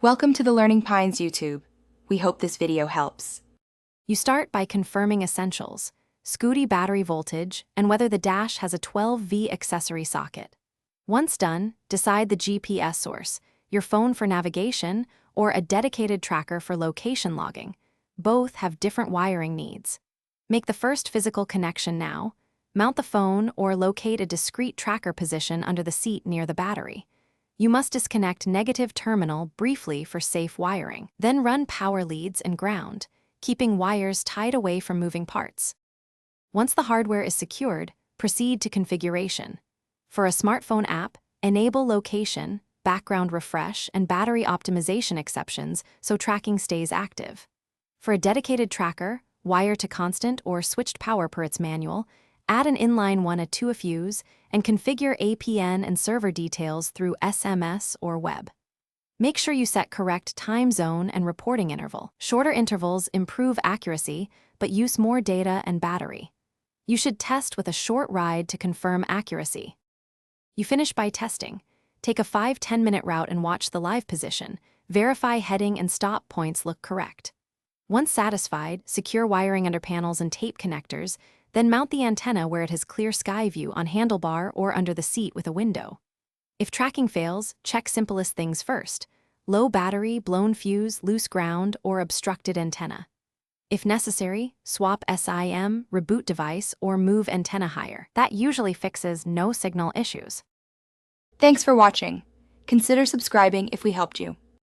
Welcome to the Learning Pines YouTube. We hope this video helps. You start by confirming essentials, Scooty battery voltage, and whether the dash has a 12V accessory socket. Once done, decide the GPS source, your phone for navigation, or a dedicated tracker for location logging. Both have different wiring needs. Make the first physical connection now. Mount the phone or locate a discrete tracker position under the seat near the battery. You must disconnect negative terminal briefly for safe wiring. Then run power leads and ground, keeping wires tied away from moving parts. Once the hardware is secured, proceed to configuration. For a smartphone app, enable location, background refresh, and battery optimization exceptions so tracking stays active. For a dedicated tracker, wire to constant or switched power per its manual, add an inline one to a fuse, and configure APN and server details through SMS or web. Make sure you set correct time zone and reporting interval. Shorter intervals improve accuracy, but use more data and battery. You should test with a short ride to confirm accuracy. You finish by testing. Take a 5-10 minute route and watch the live position. Verify heading and stop points look correct. Once satisfied, secure wiring under panels and tape connectors, then mount the antenna where it has clear sky view on handlebar or under the seat with a window. If tracking fails, check simplest things first: low battery, blown fuse, loose ground, or obstructed antenna. If necessary, swap SIM, reboot device, or move antenna higher. That usually fixes no signal issues. Thanks for watching. Consider subscribing if we helped you.